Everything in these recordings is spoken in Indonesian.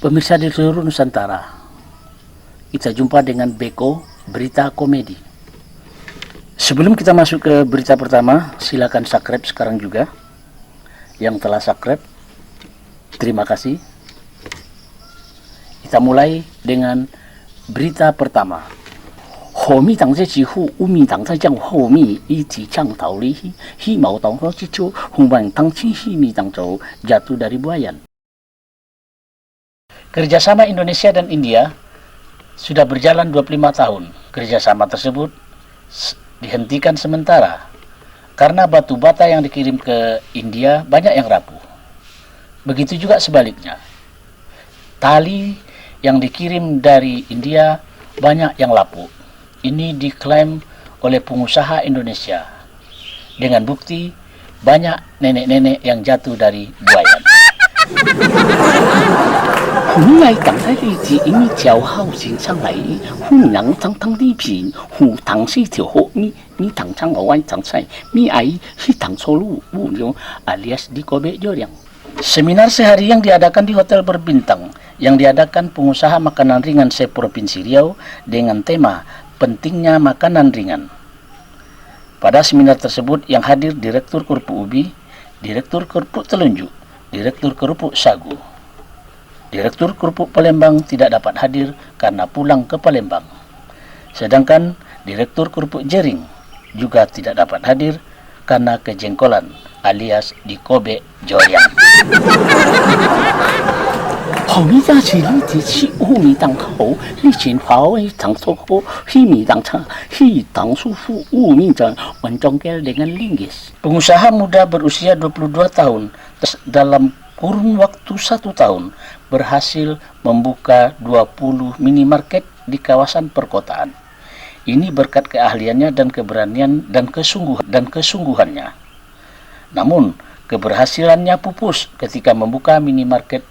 Pemirsa di seluruh Nusantara, kita jumpa dengan Beko Berita Komedi. Sebelum kita masuk ke berita pertama, silakan subscribe sekarang juga. Yang telah subscribe, terima kasih. Kita mulai dengan berita pertama. 何米党这几户乌米党在将后米一起倡导理希mau党说之初human党亲希米党jauh jatuh dari buayan. Kerjasama Indonesia dan India sudah berjalan 25 tahun. Kerjasama tersebut dihentikan sementara karena batu bata yang dikirim ke India banyak yang rapuh. Begitu juga sebaliknya. Tali yang dikirim dari India banyak yang lapuk. Ini diklaim oleh pengusaha Indonesia. Dengan bukti banyak nenek-nenek yang jatuh dari buayan. 红来党在日子因为骄傲心上来，虎娘当当地平，虎当是条好咪当唱我玩当菜，咪爱是当错路不牛 alias di Kobe Joryang. Seminar sehari yang diadakan di hotel berbintang yang diadakan pengusaha makanan ringan se-Provinsi Riau dengan tema pentingnya makanan ringan. Pada seminar tersebut yang hadir Direktur Kerupuk Ubi, Direktur Kerupuk Telunjuk, Direktur Kerupuk Sagu. Direktur Kerupuk Palembang tidak dapat hadir karena pulang ke Palembang. Sedangkan Direktur Kerupuk Jering juga tidak dapat hadir karena kejengkolan alias di Kobe Joryang. 后米家是你的起乌米当头，你前华为当错后，黑米当唱，黑当舒服乌米当mencongkel dengan linggis. Pengusaha muda berusia 22 tahun dalam kurun waktu 1 tahun berhasil membuka 20 minimarket di kawasan perkotaan. Ini berkat keahliannya dan keberanian dan kesungguhannya. Namun, keberhasilannya pupus ketika membuka minimarket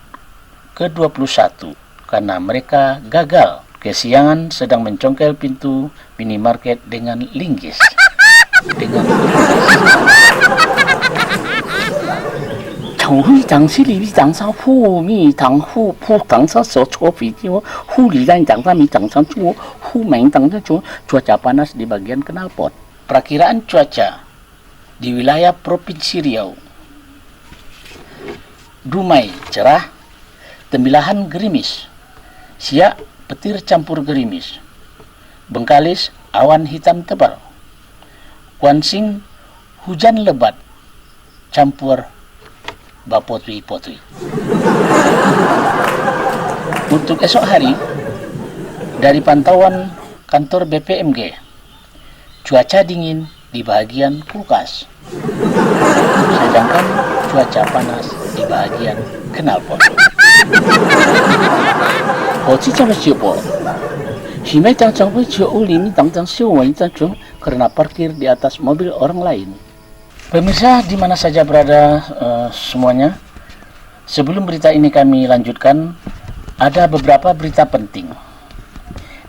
ke-21 karena mereka gagal kesiangan sedang mencongkel pintu minimarket dengan linggis. Trong huy tang si li tang sa hu mi tang hu tang sa so cho pi jo hu li dan tang sa mi tang sa chu hu meng tang sa chu cuaca panas di bagian knalpot. Perakiraan cuaca di wilayah Provinsi Riau. Dumai cerah, Tembilahan gerimis, Siak petir campur gerimis, Bengkalis awan hitam tebal, Kuansing hujan lebat campur bapotui-potui. Untuk esok hari, dari pantauan kantor BPMG, cuaca dingin di bagian kulkas, sedangkan cuaca panas di bagian knalpot. Karena parkir di atas mobil orang lain. Pemirsa di mana saja berada semuanya, sebelum berita ini kami lanjutkan, ada beberapa berita penting.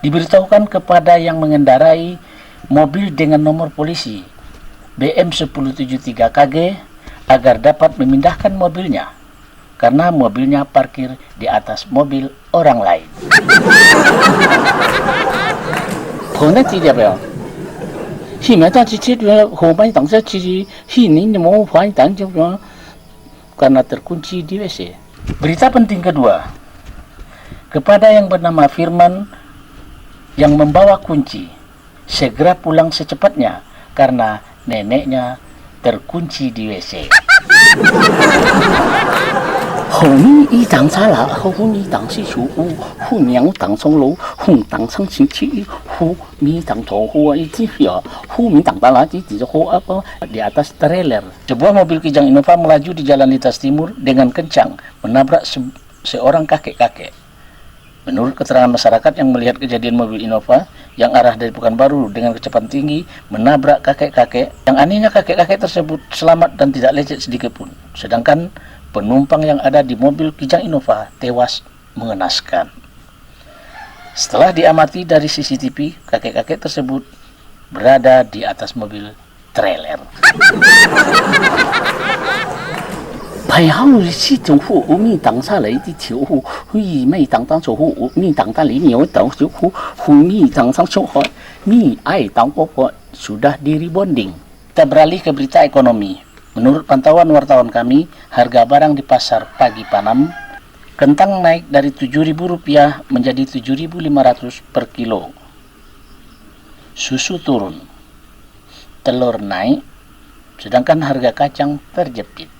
Diberitahukan kepada yang mengendarai mobil dengan nomor polisi BM1073KG agar dapat memindahkan mobilnya karena mobilnya parkir di atas mobil orang lain. Karena terkunci di WC. Berita penting kedua, kepada yang bernama Firman yang membawa kunci, segera pulang secepatnya karena neneknya terkunci di WC. 后米一当差了，后米当是属乌，后娘当松楼，后当成星期，后米当头户一只ya，后米当当lagi di apa di atas trailer. Sebuah mobil Kijang Innova melaju di Jalan Lintas Timur dengan kencang menabrak seorang kakek-kakek. Menurut keterangan masyarakat yang melihat kejadian mobil Innova yang arah dari Pekanbaru dengan kecepatan tinggi menabrak kakek-kakek, yang anehnya kakek-kakek tersebut selamat dan tidak lecet sedikit pun. Sedangkan penumpang yang ada di mobil Kijang Innova tewas mengenaskan. Setelah diamati dari CCTV, kakek-kakek tersebut berada di atas mobil trailer. 还好是政府有面当下来的潮户，会咪当当潮户有面当当里面有当潮户，mi当当潮户mi ai tang popot sudah di rebonding. Kita beralih ke berita ekonomi. Menurut pantauan wartawan kami, harga barang di pasar pagi Panam, kentang naik dari Rp7.000 menjadi Rp7.500 per kilo. Susu turun, telur naik, sedangkan harga kacang terjepit.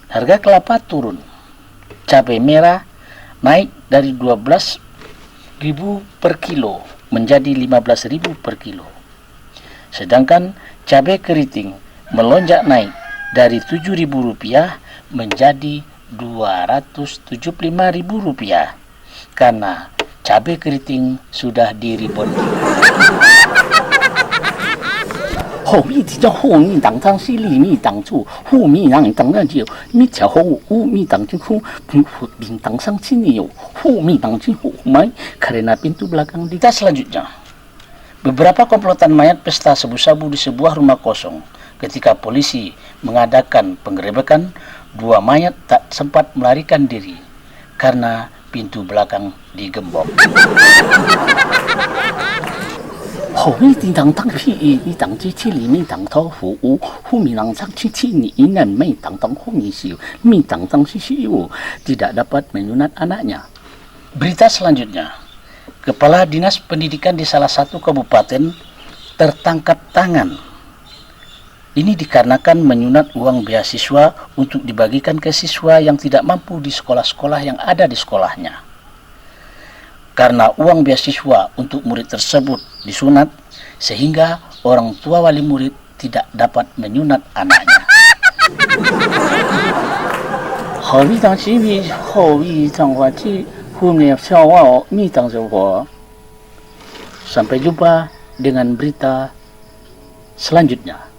Harga kelapa turun, cabai merah naik dari Rp12.000 per kilo menjadi Rp15.000 per kilo. Sedangkan cabai keriting melonjak naik dari Rp7.000 menjadi Rp275.000 karena cabai keriting sudah di-rebonding. 后面这种后面当当是里面当初后面让人当然就面条后面当真后面当sang sini yo后面当真后mai karena pintu belakang di. Kita selanjutnya, beberapa komplotan mayat pesta sabu-sabu di sebuah rumah kosong. Ketika polisi mengadakan penggerebekan, 2 mayat tak sempat melarikan diri karena pintu belakang digembok. 后面的当当屁，你当这这里面当头服务，后面当当这这你ingat没当当后面sih, mi tang tang sisiu tidak dapat menyunat anaknya. Berita selanjutnya, Kepala Dinas Pendidikan di salah satu kabupaten tertangkap tangan. Ini dikarenakan menyunat uang beasiswa untuk dibagikan ke siswa yang tidak mampu di sekolah-sekolah yang ada di sekolahnya. Karena uang beasiswa untuk murid tersebut disunat, sehingga orang tua wali murid tidak dapat menyunat anaknya. Sampai jumpa dengan berita selanjutnya.